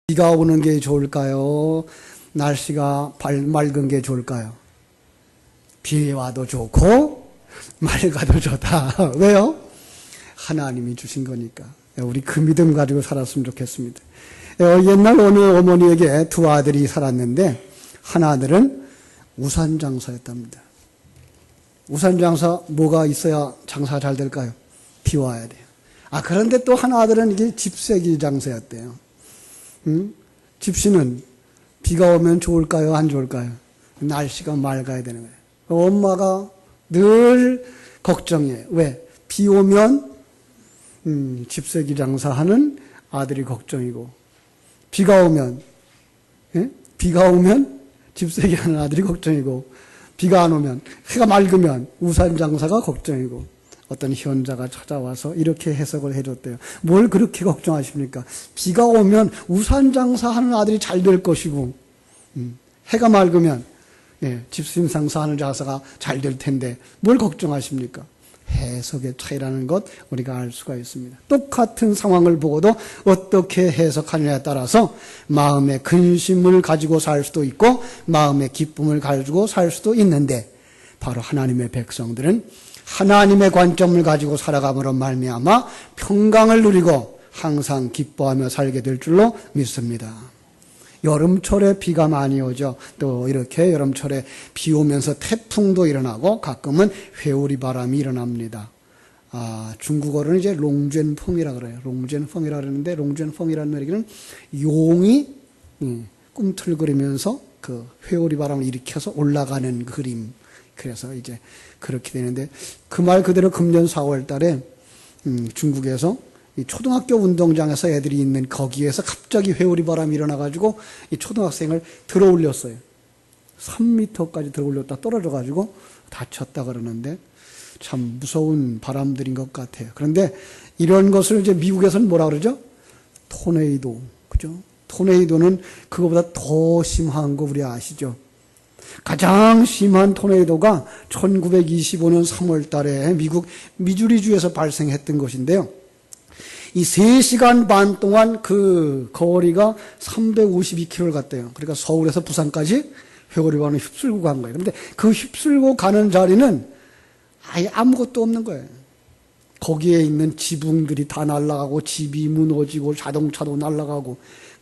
비가 오는 게 좋을까요? 날씨가 맑은 게 좋을까요? 비 와도 좋고 맑아도 좋다. 왜요? 하나님이 주신 거니까. 우리 그 믿음 가지고 살았으면 좋겠습니다. 옛날 어느 어머니에게 두 아들이 살았는데 한 아들은 우산 장사였답니다. 우산 장사 뭐가 있어야 장사 잘 될까요? 비 와야 돼요. 그런데 또 한 아들은 이게 집세기 장사였대요. 집시는 비가 오면 좋을까요? 안 좋을까요? 날씨가 맑아야 되는 거예요. 엄마가 늘 걱정이에요. 왜? 비 오면 집세기 장사하는 아들이 걱정이고, 비가 오면 집세기 하는 아들이 걱정이고, 비가 안 오면, 해가 맑으면 우산 장사가 걱정이고, 어떤 현자가 찾아와서 이렇게 해석을 해줬대요. 뭘 그렇게 걱정하십니까? 비가 오면 우산 장사하는 아들이 잘 될 것이고, 해가 맑으면 집심 장사하는 장사가 잘 될 텐데 뭘 걱정하십니까? 해석의 차이라는 것 우리가 알 수가 있습니다. 똑같은 상황을 보고도 어떻게 해석하느냐에 따라서 마음의 근심을 가지고 살 수도 있고 마음의 기쁨을 가지고 살 수도 있는데, 바로 하나님의 백성들은 하나님의 관점을 가지고 살아감으로 말미암아 평강을 누리고 항상 기뻐하며 살게 될 줄로 믿습니다. 여름철에 비가 많이 오죠. 또 이렇게 여름철에 비 오면서 태풍도 일어나고 가끔은 회오리 바람이 일어납니다. 중국어로는 이제 롱젠펑이라 그래요. 롱젠펑이라 그러는데, 롱젠펑이라는 얘기는 용이 꿈틀거리면서 그 회오리 바람을 일으켜서 올라가는 그림. 그래서 이제 그렇게 되는데, 그 말 그대로 금년 4월 달에 중국에서 이 초등학교 운동장에서 애들이 있는 거기에서 갑자기 회오리 바람이 일어나가지고 이 초등학생을 들어 올렸어요. 3m까지 들어 올렸다 떨어져가지고 다쳤다 그러는데, 참 무서운 바람들인 것 같아요. 그런데 이런 것을 이제 미국에서는 뭐라 그러죠? 토네이도. 그죠? 토네이도는 그거보다 더 심한 거 우리 아시죠? 가장 심한 토네이도가 1925년 3월 달에 미국 미주리주에서 발생했던 것인데요. 이 3시간 반 동안 그 거리가 352km를 갔대요. 그러니까 서울에서 부산까지 회오리 바람을 휩쓸고 간 거예요. 그런데 그 휩쓸고 가는 자리는 아예 아무것도 없는 거예요. 거기에 있는 지붕들이 다 날아가고 집이 무너지고 자동차도 날아가고,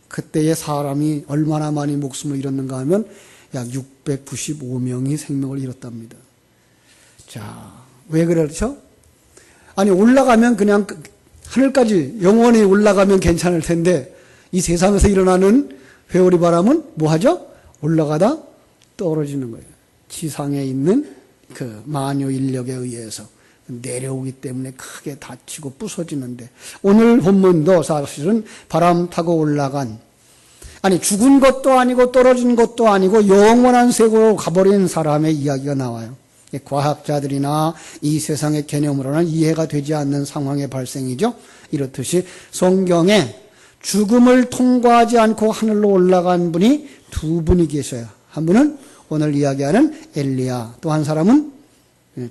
그때의 사람이 얼마나 많이 목숨을 잃었는가 하면 약 695명이 생명을 잃었답니다. 자, 왜 그렇죠? 올라가면 그냥 하늘까지 영원히 올라가면 괜찮을 텐데, 이 세상에서 일어나는 회오리 바람은 뭐 하죠? 올라가다 떨어지는 거예요. 지상에 있는 그 만유 인력에 의해서 내려오기 때문에 크게 다치고 부서지는데, 오늘 본문도 사실은 바람 타고 올라간, 죽은 것도 아니고 떨어진 것도 아니고 영원한 세계로 가버린 사람의 이야기가 나와요. 과학자들이나 이 세상의 개념으로는 이해가 되지 않는 상황의 발생이죠. 이렇듯이 성경에 죽음을 통과하지 않고 하늘로 올라간 분이 두 분이 계셔요. 한 분은 오늘 이야기하는 엘리야, 또 한 사람은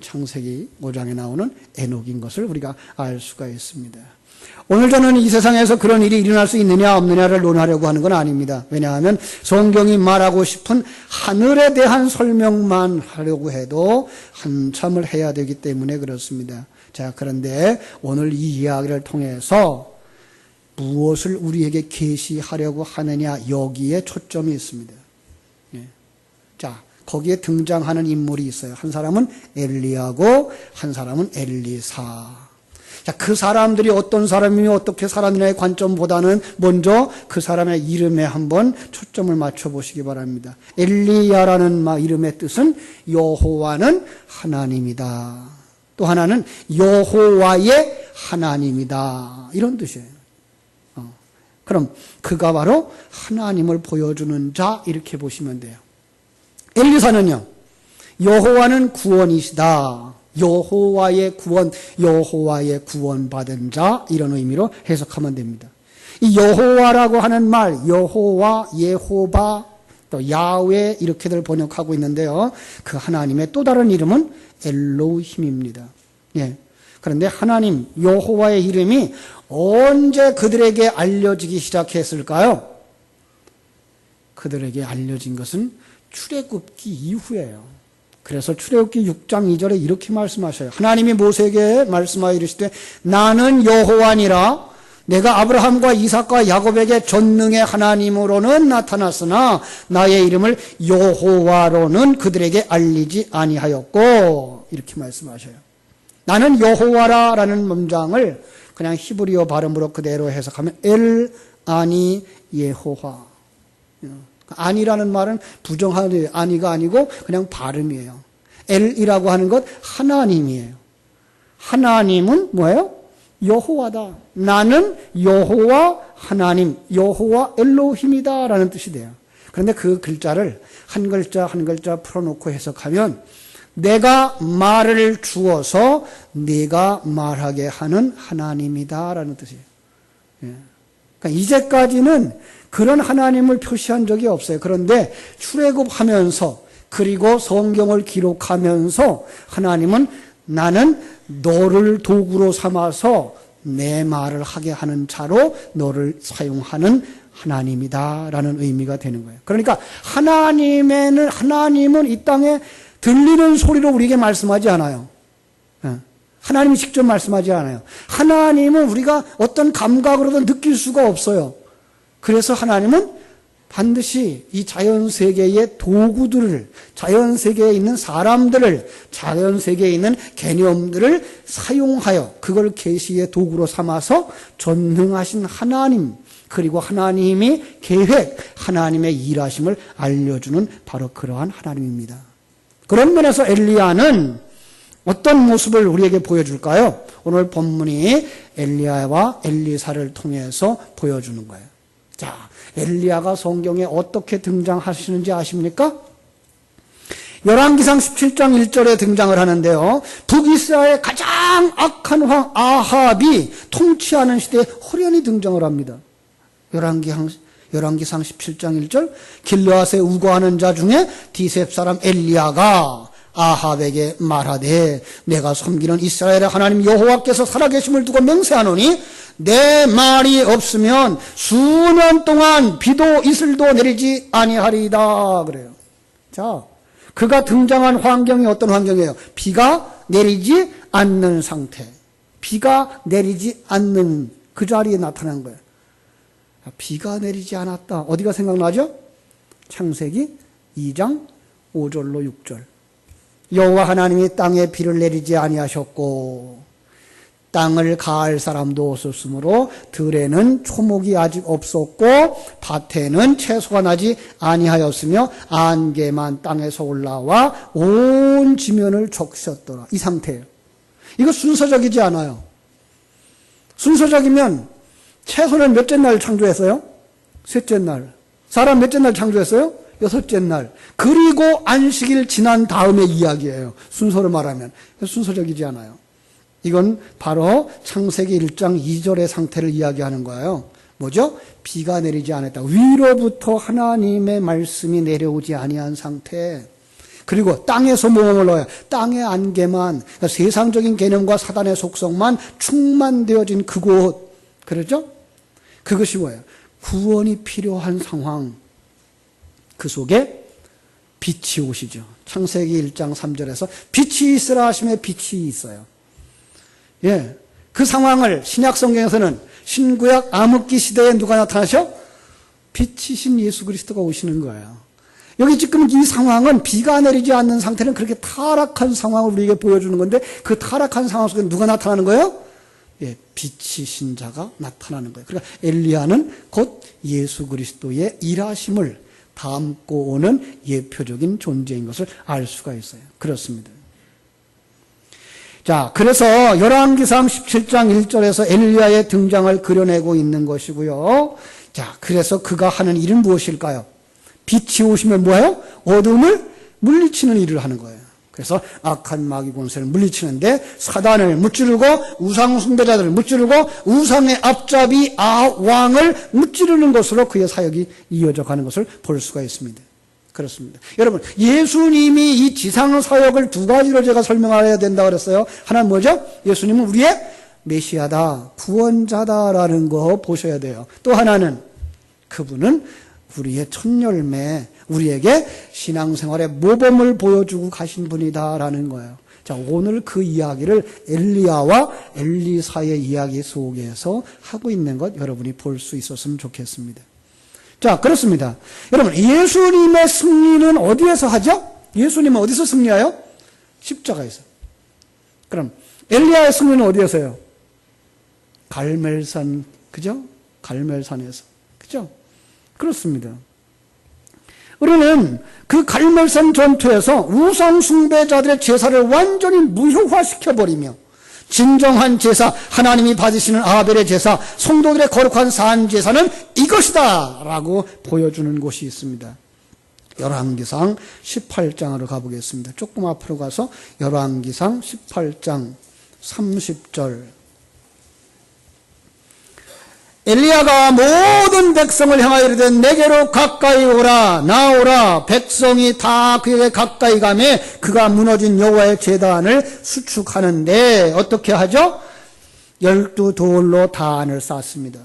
창세기 5장에 나오는 에녹인 것을 우리가 알 수가 있습니다. 오늘 저는 이 세상에서 그런 일이 일어날 수 있느냐 없느냐를 논하려고 하는 건 아닙니다. 왜냐하면 성경이 말하고 싶은 하늘에 대한 설명만 하려고 해도 한참을 해야 되기 때문에 그렇습니다. 자, 그런데 오늘 이 이야기를 통해서 무엇을 우리에게 계시하려고 하느냐, 여기에 초점이 있습니다. 자, 거기에 등장하는 인물이 있어요. 한 사람은 엘리야고 한 사람은 엘리사. 자, 그 사람들이 어떤 사람이며 어떻게 살았느냐의 관점보다는 먼저 그 사람의 이름에 한번 초점을 맞춰보시기 바랍니다. 엘리야라는 이름의 뜻은 여호와는 하나님이다. 또 하나는 여호와의 하나님이다. 이런 뜻이에요. 그럼 그가 바로 하나님을 보여주는 자, 이렇게 보시면 돼요. 엘리사는요, 여호와는 구원이시다. 여호와의 구원, 여호와의 구원받은 자, 이런 의미로 해석하면 됩니다. 이 여호와라고 하는 말, 여호와, 예호바, 또 야훼 이렇게들 번역하고 있는데요. 그 하나님의 또 다른 이름은 엘로힘입니다. 그런데 하나님, 여호와의 이름이 언제 그들에게 알려지기 시작했을까요? 그들에게 알려진 것은 출애굽기 이후예요. 그래서 출애굽기 6장 2절에 이렇게 말씀하셔요. 하나님이 모세에게 말씀하여 이르시되 나는 여호와니라 내가 아브라함과 이삭과 야곱에게 전능의 하나님으로는 나타났으나 나의 이름을 여호와로는 그들에게 알리지 아니하였고 이렇게 말씀하셔요. 나는 여호와라라는 문장을 그냥 히브리어 발음으로 그대로 해석하면 엘 아니 예호와. 아니라는 말은 부정하는 아니가 아니고 그냥 발음이에요. 엘이라고 하는 것 하나님이에요. 하나님은 뭐예요? 여호와다. 나는 여호와 하나님, 여호와 엘로힘이다 라는 뜻이 돼요. 그런데 그 글자를 한 글자 한 글자 풀어놓고 해석하면 내가 말을 주어서 네가 말하게 하는 하나님이다 라는 뜻이에요. 그러니까 이제까지는 그런 하나님을 표시한 적이 없어요. 그런데 출애굽하면서 그리고 성경을 기록하면서 하나님은 나는 너를 도구로 삼아서 내 말을 하게 하는 자로 너를 사용하는 하나님이다라는 의미가 되는 거예요. 그러니까 하나님은 이 땅에 들리는 소리로 우리에게 말씀하지 않아요. 하나님이 직접 말씀하지 않아요. 하나님은 우리가 어떤 감각으로도 느낄 수가 없어요. 그래서 하나님은 반드시 이 자연세계의 도구들을, 자연세계에 있는 사람들을, 자연세계에 있는 개념들을 사용하여 그걸 계시의 도구로 삼아서 전능하신 하나님, 그리고 하나님이 계획, 하나님의 일하심을 알려주는 바로 그러한 하나님입니다. 그런 면에서 엘리야는 어떤 모습을 우리에게 보여줄까요? 오늘 본문이 엘리야와 엘리사를 통해서 보여주는 거예요. 자, 엘리야가 성경에 어떻게 등장하시는지 아십니까? 열왕기상 17장 1절에 등장을 하는데요. 북이스라엘의 가장 악한 왕 아합이 통치하는 시대에 호련히 등장을 합니다. 열왕기상 17장 1절 길르앗에 우거하는 자 중에 디셉 사람 엘리야가 아합에게 말하되 내가 섬기는 이스라엘의 하나님 여호와께서 살아계심을 두고 맹세하노니 내 말이 없으면 수년 동안 비도 이슬도 내리지 아니하리이다 그래요. 자, 그가 등장한 환경이 어떤 환경이에요? 비가 내리지 않는 상태. 비가 내리지 않는 그 자리에 나타난 거예요. 비가 내리지 않았다. 어디가 생각나죠? 창세기 2장 5절로 6절. 여호와 하나님이 땅에 비를 내리지 아니하셨고 땅을 가할 사람도 없었으므로 들에는 초목이 아직 없었고 밭에는 채소가 나지 아니하였으며 안개만 땅에서 올라와 온 지면을 적셨더라. 이 상태예요. 이거 순서적이지 않아요. 순서적이면 채소는 몇째 날 창조했어요? 셋째 날. 사람 몇째 날 창조했어요? 여섯째 날. 그리고 안식일 지난 다음의 이야기예요. 순서를 말하면. 순서적이지 않아요. 이건 바로 창세기 1장 2절의 상태를 이야기하는 거예요. 뭐죠? 비가 내리지 않았다. 위로부터 하나님의 말씀이 내려오지 아니한 상태. 그리고 땅에서 뭐를 넣어요? 땅의 안개만, 그러니까 세상적인 개념과 사단의 속성만 충만되어진 그곳. 그렇죠? 그것이 뭐예요? 구원이 필요한 상황. 그 속에 빛이 오시죠. 창세기 1장 3절에서 빛이 있으라 하심에 빛이 있어요. 예, 그 상황을 신약 성경에서는 신구약 암흑기 시대에 누가 나타나셔? 빛이신 예수 그리스도가 오시는 거예요. 여기 지금 이 상황은 비가 내리지 않는 상태는 그렇게 타락한 상황을 우리에게 보여주는 건데 그 타락한 상황 속에 누가 나타나는 거예요? 예, 빛이신 자가 나타나는 거예요. 그러니까 엘리야는 곧 예수 그리스도의 일하심을 담고 오는 예표적인 존재인 것을 알 수가 있어요. 그렇습니다. 자, 그래서 열왕기상 17장 1절에서 엘리야의 등장을 그려내고 있는 것이고요. 자, 그래서 그가 하는 일은 무엇일까요? 빛이 오시면 뭐예요? 어둠을 물리치는 일을 하는 거예요. 그래서 악한 마귀 권세를 물리치는데 사단을 무찌르고 우상 숭배자들을 무찌르고 우상의 앞잡이 왕을 무찌르는 것으로 그의 사역이 이어져 가는 것을 볼 수가 있습니다. 그렇습니다. 여러분, 예수님이 이 지상 사역을 두 가지로 제가 설명해야 된다 그랬어요. 하나는 뭐죠? 예수님은 우리의 메시아다, 구원자다라는 거 보셔야 돼요. 또 하나는 그분은 우리의 첫 열매, 우리에게 신앙생활의 모범을 보여주고 가신 분이다라는 거예요. 자, 오늘 그 이야기를 엘리야와 엘리사의 이야기 속에서 하고 있는 것 여러분이 볼 수 있었으면 좋겠습니다. 자, 그렇습니다. 여러분, 예수님의 승리는 어디에서 하죠? 예수님은 어디서 승리해요? 십자가에서. 그럼 엘리야의 승리는 어디에서요? 갈멜산, 그죠? 갈멜산에서. 그죠? 그렇습니다. 우리는 그 갈멜산 전투에서 우상 숭배자들의 제사를 완전히 무효화시켜버리며 진정한 제사, 하나님이 받으시는 아벨의 제사, 성도들의 거룩한 산 제사는 이것이다 라고 보여주는 곳이 있습니다. 열왕기상 18장으로 가보겠습니다. 조금 앞으로 가서 열왕기상 18장 30절. 엘리야가 모든 백성을 향하여 이르되 내게로 가까이 오라, 나오라. 백성이 다 그에게 가까이 가매 그가 무너진 여호와의 제단을 수축하는데 어떻게 하죠? 12돌로 단을 쌓습니다.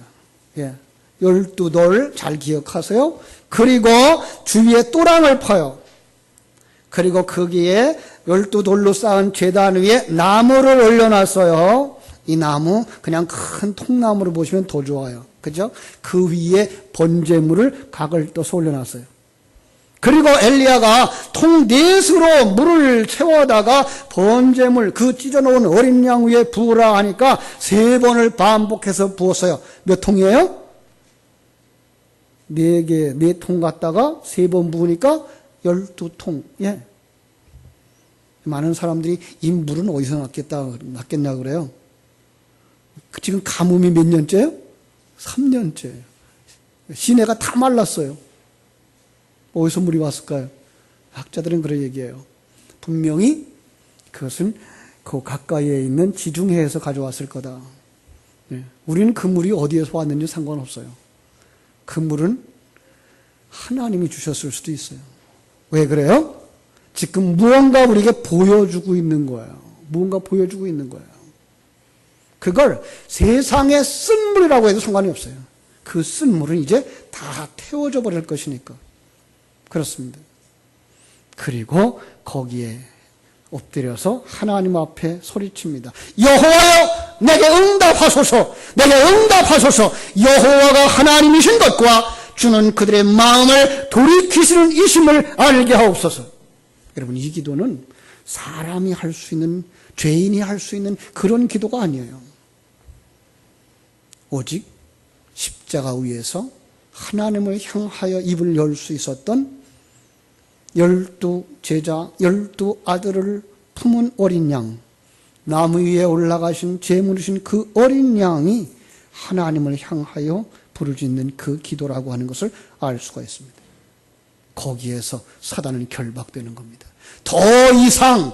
예, 12돌 잘 기억하세요. 그리고 주위에 또랑을 퍼요. 그리고 거기에 12돌로 쌓은 제단 위에 나무를 올려놨어요. 이 나무 그냥 큰 통나무로 보시면 더 좋아요. 그죠? 그 위에 번제물을 각을 떠서 올려놨어요. 그리고 엘리야가 통 넷으로 물을 채워다가 번제물 그 찢어놓은 어린 양 위에 부으라 하니까 3번을 반복해서 부었어요. 몇 통이에요? 4개, 4통 갖다가 3번 부으니까 12통. 예. 많은 사람들이 이 물은 어디서 났겠냐 그래요. 지금 가뭄이 몇 년째요? 3년째. 시내가 다 말랐어요. 어디서 물이 왔을까요? 학자들은 그런 얘기해요. 분명히 그것은 그 가까이에 있는 지중해에서 가져왔을 거다. 네. 우리는 그 물이 어디에서 왔는지 상관없어요. 그 물은 하나님이 주셨을 수도 있어요. 왜 그래요? 지금 무언가 우리에게 보여주고 있는 거예요. 무언가 보여주고 있는 거예요. 그걸 세상의 쓴물이라고 해도 상관이 없어요. 그 쓴물은 이제 다 태워져 버릴 것이니까. 그렇습니다. 그리고 거기에 엎드려서 하나님 앞에 소리칩니다. 여호와여 내게 응답하소서. 내게 응답하소서. 여호와가 하나님이신 것과 주는 그들의 마음을 돌이키시는 이심을 알게 하옵소서. 여러분, 이 기도는 사람이 할 수 있는, 죄인이 할 수 있는 그런 기도가 아니에요. 오직 십자가 위에서 하나님을 향하여 입을 열 수 있었던 12제자, 12아들을 품은 어린 양, 나무 위에 올라가신 제물이신 그 어린 양이 하나님을 향하여 부르짖는 그 기도라고 하는 것을 알 수가 있습니다. 거기에서 사단은 결박되는 겁니다. 더 이상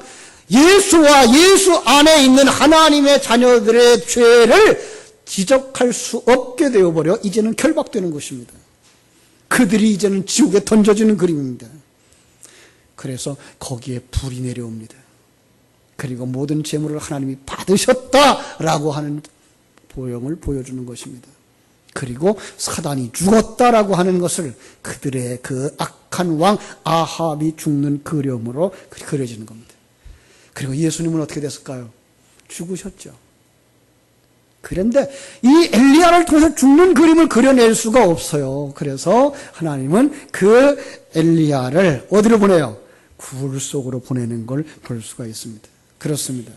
예수와 예수 안에 있는 하나님의 자녀들의 죄를 지적할 수 없게 되어버려 이제는 결박되는 것입니다. 그들이 이제는 지옥에 던져지는 그림입니다. 그래서 거기에 불이 내려옵니다. 그리고 모든 재물을 하나님이 받으셨다라고 하는 보형을 보여주는 것입니다. 그리고 사단이 죽었다라고 하는 것을 그들의 그 악한 왕 아합이 죽는 그림으로 그려지는 겁니다. 그리고 예수님은 어떻게 됐을까요? 죽으셨죠. 그런데 이 엘리야를 통해서 죽는 그림을 그려낼 수가 없어요. 그래서 하나님은 그 엘리야를 어디로 보내요? 굴 속으로 보내는 걸 볼 수가 있습니다. 그렇습니다.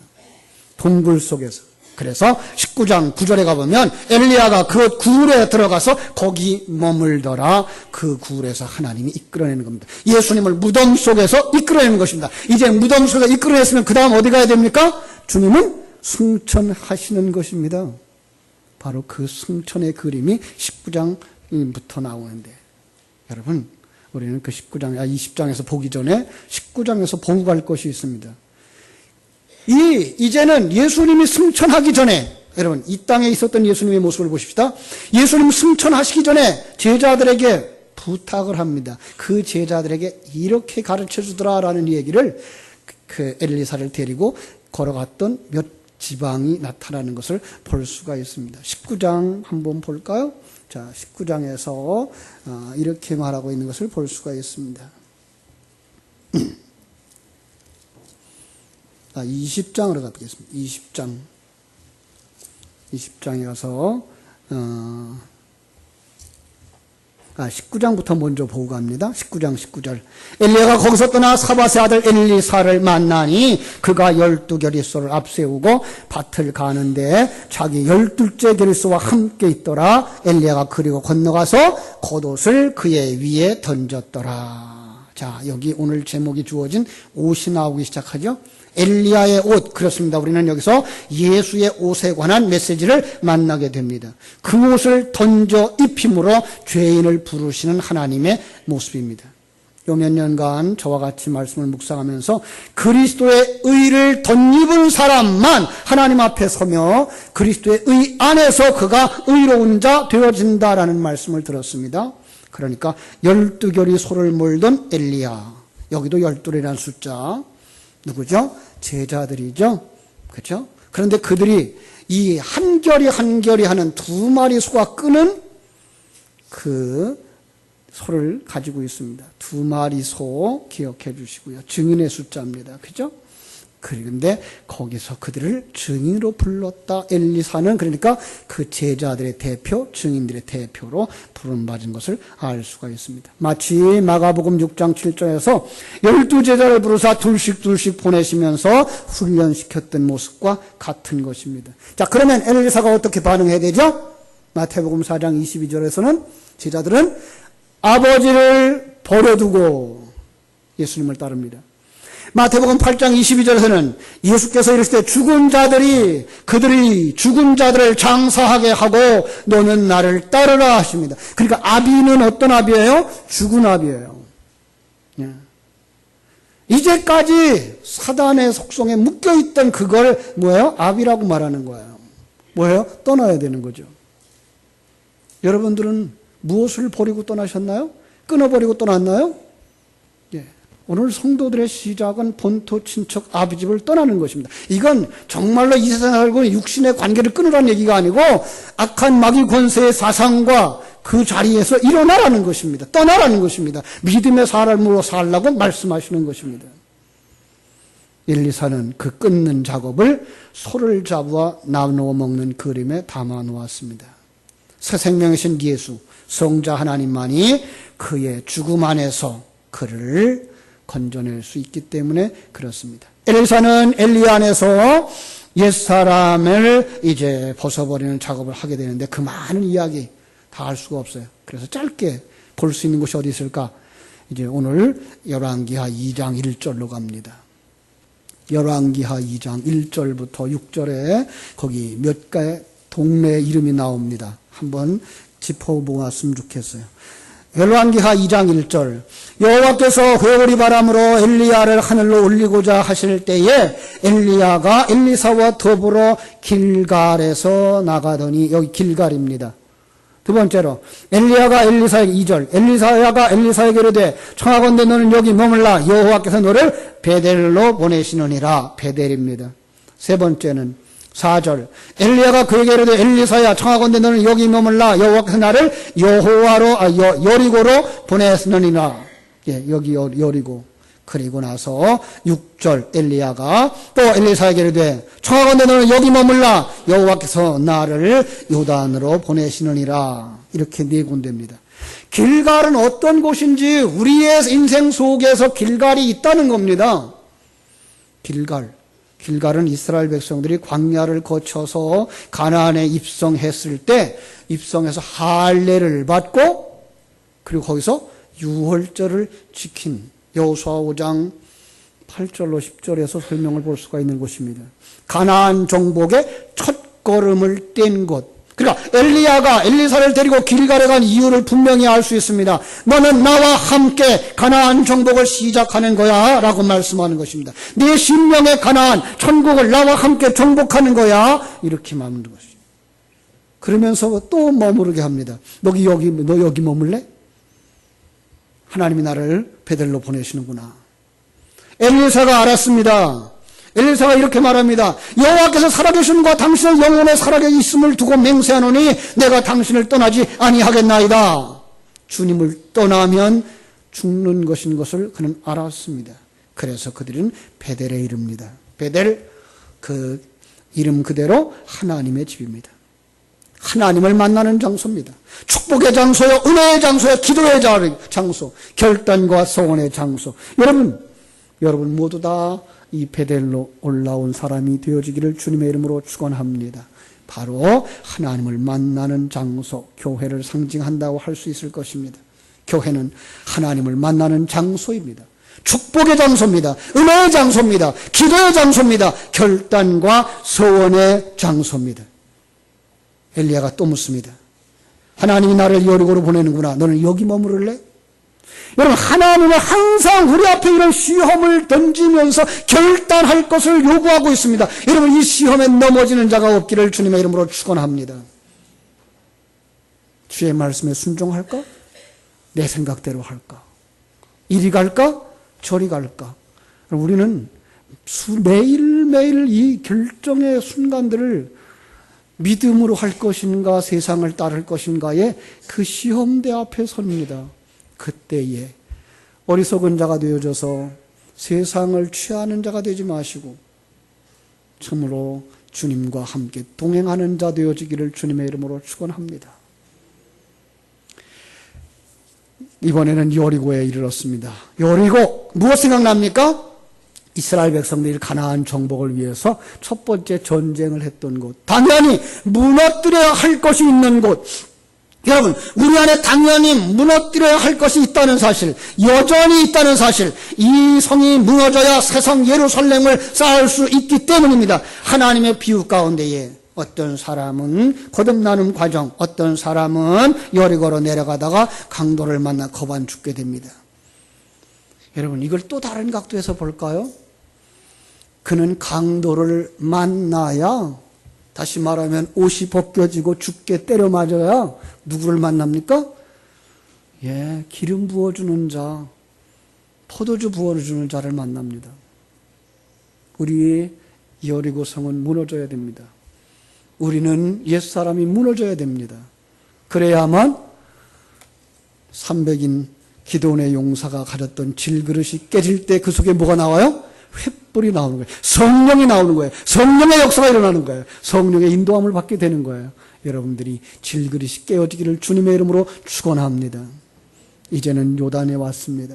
동굴 속에서. 그래서 19장 9절에 가보면 엘리야가 그 굴에 들어가서 거기 머물더라. 그 굴에서 하나님이 이끌어내는 겁니다. 예수님을 무덤 속에서 이끌어내는 것입니다. 이제 무덤 속에서 이끌어냈으면 그 다음 어디 가야 됩니까? 주님은 승천하시는 것입니다. 바로 그 승천의 그림이 19장부터 나오는데, 여러분, 우리는 그 20장에서 보기 전에 19장에서 보고 갈 것이 있습니다. 이제는 예수님이 승천하기 전에, 여러분, 이 땅에 있었던 예수님의 모습을 보십시다. 예수님 승천하시기 전에 제자들에게 부탁을 합니다. 그 제자들에게 이렇게 가르쳐 주더라라는 얘기를 그 엘리사를 데리고 걸어갔던 몇 지방이 나타나는 것을 볼 수가 있습니다. 19장 한번 볼까요? 자, 19장에서 이렇게 말하고 있는 것을 볼 수가 있습니다. 20장으로 가보겠습니다. 20장에 가서 19장부터 먼저 보고 갑니다. 19절. 엘리야가 거기서 떠나 사밧의 아들 엘리사를 만나니 그가 12결의소를 앞세우고 밭을 가는데 자기 12째 결의소와 함께 있더라. 엘리야가 그리고 건너가서 겉옷을 그의 위에 던졌더라. 자, 여기 오늘 제목이 주어진 옷이 나오기 시작하죠. 엘리야의 옷, 그렇습니다. 우리는 여기서 예수의 옷에 관한 메시지를 만나게 됩니다. 그 옷을 던져 입힘으로 죄인을 부르시는 하나님의 모습입니다. 요 몇 년간 저와 같이 말씀을 묵상하면서 그리스도의 의를 덧입은 사람만 하나님 앞에 서며 그리스도의 의 안에서 그가 의로운 자 되어진다라는 말씀을 들었습니다. 그러니까 12결의 소를 몰던 엘리야, 여기도 12이라는 숫자, 누구죠? 제자들이죠. 그렇죠? 그런데 그들이 이 한 결이 한 결이 하는 2마리 소가 끄는 그 소를 가지고 있습니다. 2마리 소 기억해 주시고요. 증인의 숫자입니다. 그죠? 그런데 거기서 그들을 증인으로 불렀다. 엘리사는 그러니까 그 제자들의 대표, 증인들의 대표로 부름받은 것을 알 수가 있습니다. 마치 마가복음 6장 7절에서 12제자를 부르사 둘씩 보내시면서 훈련시켰던 모습과 같은 것입니다. 자, 그러면 엘리사가 어떻게 반응해야 되죠? 마태복음 4장 22절에서는 제자들은 아버지를 버려두고 예수님을 따릅니다. 마태복음 8장 22절에서는 예수께서 이르시되 그들이 죽은 자들을 장사하게 하고 너는 나를 따르라 하십니다. 그러니까 아비는 어떤 아비예요? 죽은 아비예요. 이제까지 사단의 속성에 묶여있던 그걸 뭐예요? 아비라고 말하는 거예요. 뭐예요? 떠나야 되는 거죠. 여러분들은 무엇을 버리고 떠나셨나요? 끊어버리고 떠났나요? 오늘 성도들의 시작은 본토 친척 아비집을 떠나는 것입니다. 이건 정말로 이 세상에 살고 육신의 관계를 끊으라는 얘기가 아니고 악한 마귀 권세의 사상과 그 자리에서 일어나라는 것입니다. 떠나라는 것입니다. 믿음의 사람으로 살라고 말씀하시는 것입니다. 엘리사는 그 끊는 작업을 소를 잡아 나누어 먹는 그림에 담아 놓았습니다. 새 생명이신 예수, 성자 하나님만이 그의 죽음 안에서 그를 건져낼 수 있기 때문에 그렇습니다. 엘리사는 엘리야 안에서 옛사람을 이제 벗어버리는 작업을 하게 되는데 그 많은 이야기 다 할 수가 없어요. 그래서 짧게 볼 수 있는 곳이 어디 있을까? 이제 오늘 열왕기하 2장 1절로 갑니다. 열왕기하 2장 1절부터 6절에 거기 몇 가지 동네 이름이 나옵니다. 한번 짚어보았으면 좋겠어요. 열왕기하 2장 1절 여호와께서 회오리 바람으로 엘리야를 하늘로 올리고자 하실 때에 엘리야가 엘리사와 더불어 길갈에서 나가더니, 여기 길갈입니다. 두 번째로 엘리야가 엘리사에게 2절 엘리사야가 엘리사에게 이르되 청하건대 너는 여기 머물라 여호와께서 너를 베델로 보내시느니라. 베델입니다. 세 번째는 4절 엘리야가 그에게 이르되 엘리사야 청하건대 너는 여기 머물라 여호와께서 나를 여리고로 보내시느니라. 여기 여리고. 그리고 나서 6절 엘리야가 또 엘리사에게 이르되 청하건대 너는 여기 머물라 여호와께서 나를 요단으로 보내시느니라. 이렇게 네 군데입니다. 길갈은 어떤 곳인지 우리의 인생 속에서 길갈이 있다는 겁니다. 길갈은 이스라엘 백성들이 광야를 거쳐서 가나안에 입성했을 때 입성해서 할례를 받고 그리고 거기서 유월절을 지킨 여호수아 5장 8절로 10절에서 설명을 볼 수가 있는 곳입니다. 가나안 정복의 첫 걸음을 뗀 곳. 그러니까 엘리야가 엘리사를 데리고 길갈에 간 이유를 분명히 알 수 있습니다. 너는 나와 함께 가나안 정복을 시작하는 거야 라고 말씀하는 것입니다. 네 신명의 가나안 천국을 나와 함께 정복하는 거야 이렇게 말하는 것이죠. 그러면서 또 머무르게 합니다. 너 여기 머물래? 하나님이 나를 베델로 보내시는구나. 엘리사가 알았습니다. 엘리사가 이렇게 말합니다. 여호와께서 살아계심과 당신의 영혼에 살아계심을 두고 맹세하노니 내가 당신을 떠나지 아니하겠나이다. 주님을 떠나면 죽는 것인 것을 그는 알았습니다. 그래서 그들은 베델에 이릅니다. 베델, 그 이름 그대로 하나님의 집입니다. 하나님을 만나는 장소입니다. 축복의 장소요, 은혜의 장소요, 기도의 장소, 결단과 소원의 장소. 여러분 모두 다 이 베델로 올라온 사람이 되어지기를 주님의 이름으로 축원합니다. 바로 하나님을 만나는 장소, 교회를 상징한다고 할 수 있을 것입니다. 교회는 하나님을 만나는 장소입니다. 축복의 장소입니다. 은혜의 장소입니다. 기도의 장소입니다. 결단과 소원의 장소입니다. 엘리야가 또 묻습니다. 하나님이 나를 여리고로 보내는구나. 너는 여기 머무를래? 여러분, 하나님은 항상 우리 앞에 이런 시험을 던지면서 결단할 것을 요구하고 있습니다. 여러분, 이 시험에 넘어지는 자가 없기를 주님의 이름으로 축원합니다. 주의 말씀에 순종할까? 내 생각대로 할까? 이리 갈까? 저리 갈까? 우리는 매일매일 이 결정의 순간들을 믿음으로 할 것인가 세상을 따를 것인가의 그 시험대 앞에 섭니다. 그때에 어리석은 자가 되어져서 세상을 취하는 자가 되지 마시고 참으로 주님과 함께 동행하는 자 되어지기를 주님의 이름으로 축원합니다. 이번에는 여리고에 이르렀습니다. 여리고, 무엇 생각납니까? 이스라엘 백성들이 가나안 정복을 위해서 첫 번째 전쟁을 했던 곳. 당연히 무너뜨려야 할 것이 있는 곳. 여러분, 우리 안에 당연히 무너뜨려야 할 것이 있다는 사실, 여전히 있다는 사실, 이 성이 무너져야 새 성 예루살렘을 쌓을 수 있기 때문입니다. 하나님의 비유 가운데에 어떤 사람은 거듭나는 과정, 어떤 사람은 여리고로 내려가다가 강도를 만나 거반 죽게 됩니다. 여러분, 이걸 또 다른 각도에서 볼까요? 그는 강도를 만나야, 다시 말하면 옷이 벗겨지고 죽게 때려 맞아야 누구를 만납니까? 기름 부어주는 자, 포도주 부어주는 자를 만납니다. 우리 여리고 성은 무너져야 됩니다. 우리는 옛사람이 무너져야 됩니다. 그래야만 300인 기도원의 용사가 가졌던 질그릇이 깨질 때 그 속에 뭐가 나와요? 횃불이 나오는 거예요. 성령이 나오는 거예요. 성령의 역사가 일어나는 거예요. 성령의 인도함을 받게 되는 거예요. 여러분들이 질그릇이 깨어지기를 주님의 이름으로 축원합니다. 이제는 요단에 왔습니다.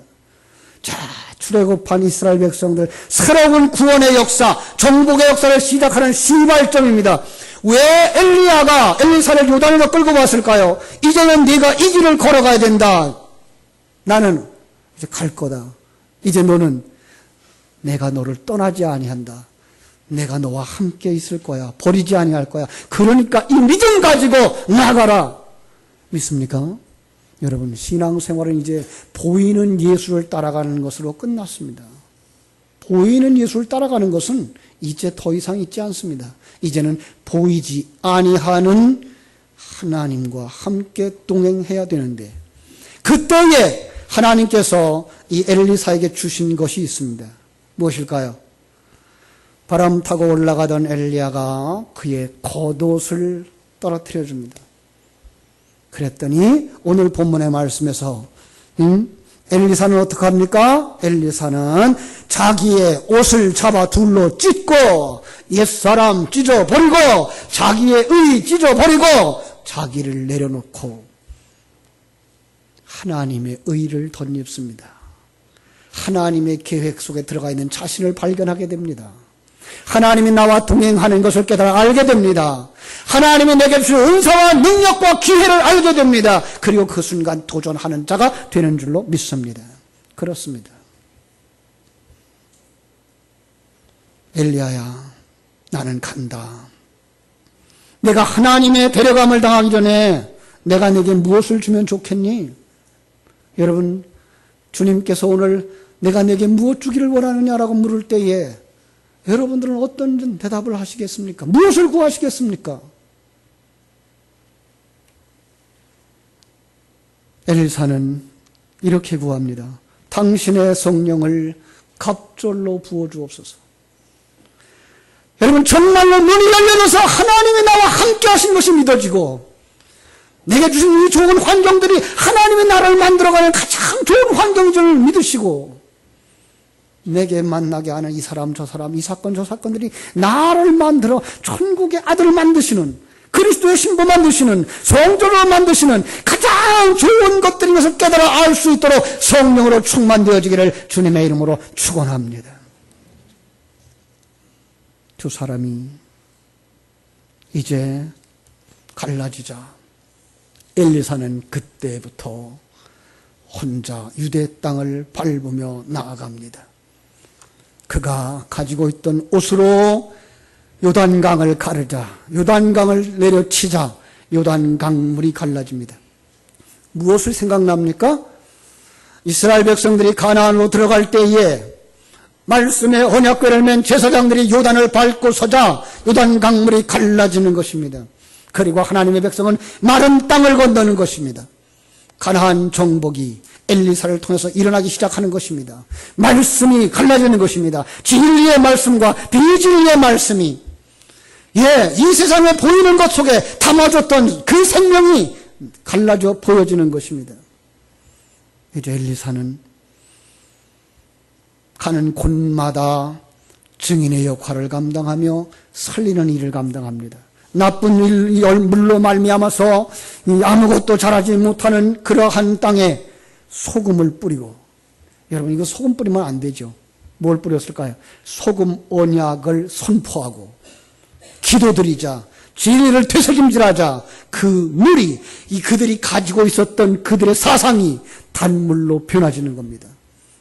자, 출애굽한 이스라엘 백성들 새로운 구원의 역사, 정복의 역사를 시작하는 시발점입니다. 왜 엘리사를 요단으로 끌고 왔을까요? 이제는 네가 이 길을 걸어가야 된다. 나는 이제 갈 거다. 이제 너는 내가 너를 떠나지 아니한다. 내가 너와 함께 있을 거야. 버리지 아니할 거야. 그러니까 이 믿음 가지고 나가라. 믿습니까? 여러분, 신앙생활은 이제 보이는 예수를 따라가는 것으로 끝났습니다. 보이는 예수를 따라가는 것은 이제 더 이상 있지 않습니다. 이제는 보이지 아니하는 하나님과 함께 동행해야 되는데, 그때에 하나님께서 이 엘리사에게 주신 것이 있습니다. 무엇일까요? 바람 타고 올라가던 엘리야가 그의 겉옷을 떨어뜨려 줍니다. 그랬더니 오늘 본문의 말씀에서 엘리사는 어떻게 합니까? 엘리사는 자기의 옷을 잡아 둘로 찢고 옛사람 찢어버리고 자기의 의 찢어버리고 자기를 내려놓고 하나님의 의를 덧입습니다. 하나님의 계획 속에 들어가 있는 자신을 발견하게 됩니다. 하나님이 나와 동행하는 것을 깨달아 알게 됩니다. 하나님이 내게 주신 은사와 능력과 기회를 알게 됩니다. 그리고 그 순간 도전하는 자가 되는 줄로 믿습니다. 그렇습니다. 엘리야야, 나는 간다. 내가 하나님의 데려감을 당하기 전에 내가 내게 무엇을 주면 좋겠니? 여러분, 주님께서 오늘 내가 내게 무엇 주기를 원하느냐라고 물을 때에 여러분들은 어떤 대답을 하시겠습니까? 무엇을 구하시겠습니까? 엘리사는 이렇게 구합니다. 당신의 성령을 갑절로 부어주옵소서. 여러분, 정말로 눈이 열려져서 하나님이 나와 함께 하신 것이 믿어지고, 내게 주신 이 좋은 환경들이 하나님이 나를 만들어가는 가장 좋은 환경인 줄 믿으시고, 내게 만나게 하는 이 사람 저 사람, 이 사건 저 사건들이 나를 만들어 천국의 아들을 만드시는, 그리스도의 신부 만드시는, 성전을 만드시는 가장 좋은 것들인 것을 깨달아 알 수 있도록 성령으로 충만되어지기를 주님의 이름으로 축원합니다. 두 사람이 이제 갈라지자 엘리사는 그때부터 혼자 유대 땅을 밟으며 나아갑니다. 그가 가지고 있던 옷으로 요단강을 가르자, 요단강을 내려치자 요단강물이 갈라집니다. 무엇을 생각납니까? 이스라엘 백성들이 가나안으로 들어갈 때에 말씀의 언약궤를 맨 제사장들이 요단을 밟고 서자 요단강물이 갈라지는 것입니다. 그리고 하나님의 백성은 마른 땅을 건너는 것입니다. 가나안 정복이 엘리사를 통해서 일어나기 시작하는 것입니다. 말씀이 갈라지는 것입니다. 진리의 말씀과 비진리의 말씀이, 이 세상에 보이는 것 속에 담아줬던 그 생명이 갈라져 보여지는 것입니다. 이제 엘리사는 가는 곳마다 증인의 역할을 감당하며 살리는 일을 감당합니다. 나쁜 물로 말미암아서 아무것도 자라지 못하는 그러한 땅에 소금을 뿌리고, 여러분 이거 소금 뿌리면 안 되죠. 뭘 뿌렸을까요? 소금 언약을 선포하고 기도드리자, 진리를 되새김질하자 그 물이, 그들이 가지고 있었던 그들의 사상이 단물로 변화지는 겁니다.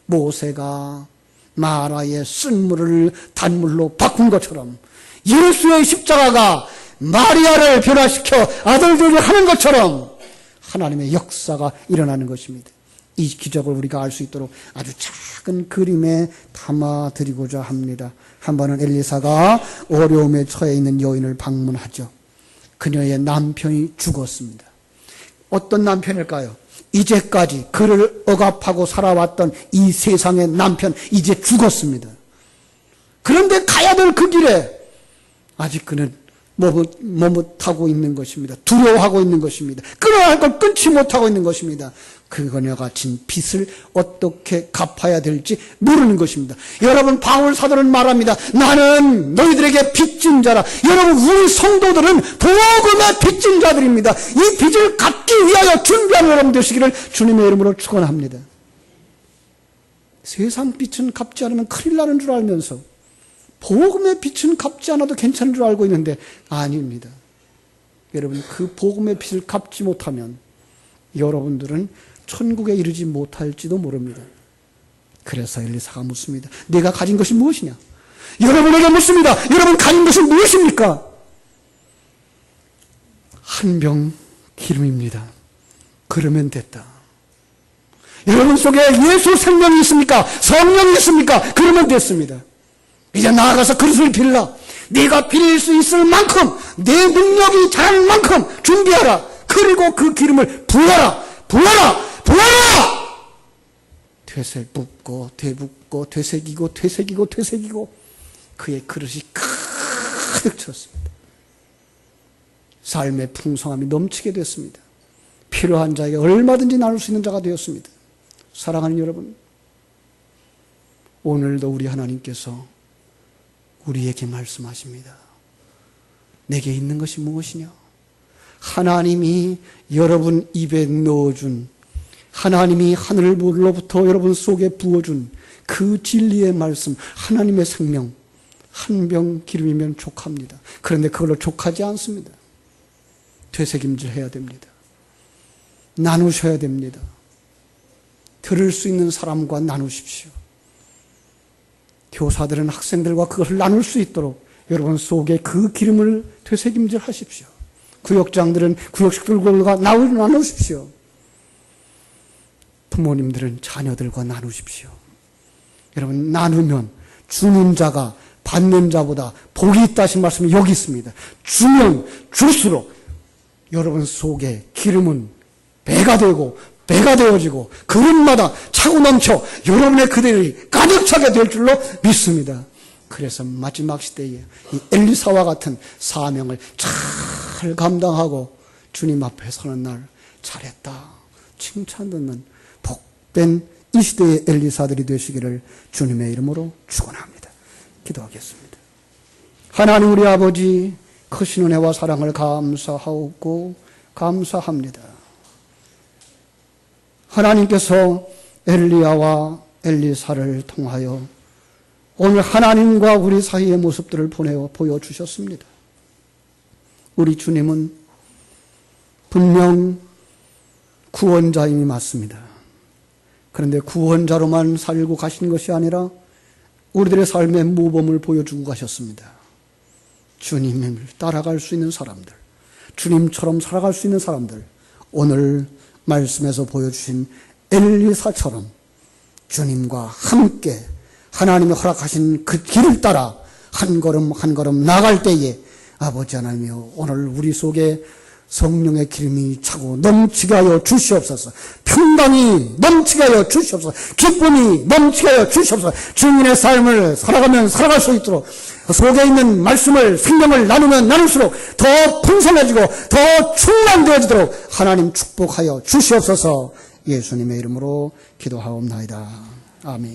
모세가 마라의 쓴물을 단물로 바꾼 것처럼, 예수의 십자가가 마리아를 변화시켜 아들들을 하는 것처럼 하나님의 역사가 일어나는 것입니다. 이 기적을 우리가 알 수 있도록 아주 작은 그림에 담아드리고자 합니다. 한 번은 엘리사가 어려움에 처해 있는 여인을 방문하죠. 그녀의 남편이 죽었습니다. 어떤 남편일까요? 이제까지 그를 억압하고 살아왔던 이 세상의 남편, 이제 죽었습니다. 그런데 가야 될 그 길에 아직 그는 머뭇하고 있는 것입니다. 두려워하고 있는 것입니다. 끊어야 할 걸 끊지 못하고 있는 것입니다. 그녀가 진 빚을 어떻게 갚아야 될지 모르는 것입니다. 여러분, 바울 사도는 말합니다. 나는 너희들에게 빚진 자라. 여러분, 우리 성도들은 복음의 빚진 자들입니다. 이 빚을 갚기 위하여 준비하는 여러분 되시기를 주님의 이름으로 축원합니다. 세상 빚은 갚지 않으면 큰일 나는 줄 알면서 복음의 빚은 갚지 않아도 괜찮은 줄 알고 있는데 아닙니다. 여러분, 그 복음의 빚을 갚지 못하면 여러분들은 천국에 이르지 못할지도 모릅니다. 그래서 엘리사가 묻습니다. 내가 가진 것이 무엇이냐? 여러분에게 묻습니다. 여러분 가진 것이 무엇입니까? 한 병 기름입니다. 그러면 됐다. 여러분 속에 예수 생명이 있습니까? 성령이 있습니까? 그러면 됐습니다. 이제 나아가서 그릇을 빌라. 네가 빌릴 수 있을 만큼, 내 능력이 자랄 만큼 준비하라. 그리고 그 기름을 부어라. 부어라. 부어라. 되새붓고 되붓고 되새기고 되새기고 되새기고 그의 그릇이 가득 찼습니다. 삶의 풍성함이 넘치게 됐습니다. 필요한 자에게 얼마든지 나눌 수 있는 자가 되었습니다. 사랑하는 여러분, 오늘도 우리 하나님께서 우리에게 말씀하십니다. 내게 있는 것이 무엇이냐? 하나님이 여러분 입에 넣어준, 하나님이 하늘로부터 여러분 속에 부어준 그 진리의 말씀, 하나님의 생명, 한 병 기름이면 족합니다. 그런데 그걸로 족하지 않습니다. 되새김질 해야 됩니다. 나누셔야 됩니다. 들을 수 있는 사람과 나누십시오. 교사들은 학생들과 그것을 나눌 수 있도록 여러분 속에 그 기름을 되새김질 하십시오. 구역장들은 구역식들과 나누십시오. 부모님들은 자녀들과 나누십시오. 여러분, 나누면 주는 자가 받는 자보다 복이 있다 하신 말씀이 여기 있습니다. 주면 줄수록 여러분 속에 기름은 배가 되고 배가 되어지고 그릇마다 차고 넘쳐 여러분의 그들이 가득 차게 될 줄로 믿습니다. 그래서 마지막 시대에 이 엘리사와 같은 사명을 잘 감당하고 주님 앞에 서는 날 잘했다 칭찬 듣는 복된 이 시대의 엘리사들이 되시기를 주님의 이름으로 축원합니다. 기도하겠습니다. 하나님 우리 아버지 크신 은혜와 사랑을 감사하고 감사합니다. 하나님께서 엘리야와 엘리사를 통하여 오늘 하나님과 우리 사이의 모습들을 보여주셨습니다. 우리 주님은 분명 구원자임이 맞습니다. 그런데 구원자로만 살고 가신 것이 아니라 우리들의 삶의 모범을 보여주고 가셨습니다. 주님을 따라갈 수 있는 사람들, 주님처럼 살아갈 수 있는 사람들, 오늘 말씀에서 보여주신 엘리사처럼 주님과 함께 하나님이 허락하신 그 길을 따라 한 걸음 한 걸음 나아갈 때에 아버지 하나님이여 오늘 우리 속에 성령의 기름이 차고 넘치게 하여 주시옵소서. 평강이 넘치게 하여 주시옵소서. 기쁨이 넘치게 하여 주시옵소서. 주님의 삶을 살아가면 살아갈 수 있도록 속에 있는 말씀을 생명을 나누면 나눌수록 더 풍성해지고 더 충만되어지도록 하나님 축복하여 주시옵소서. 예수님의 이름으로 기도하옵나이다. 아멘.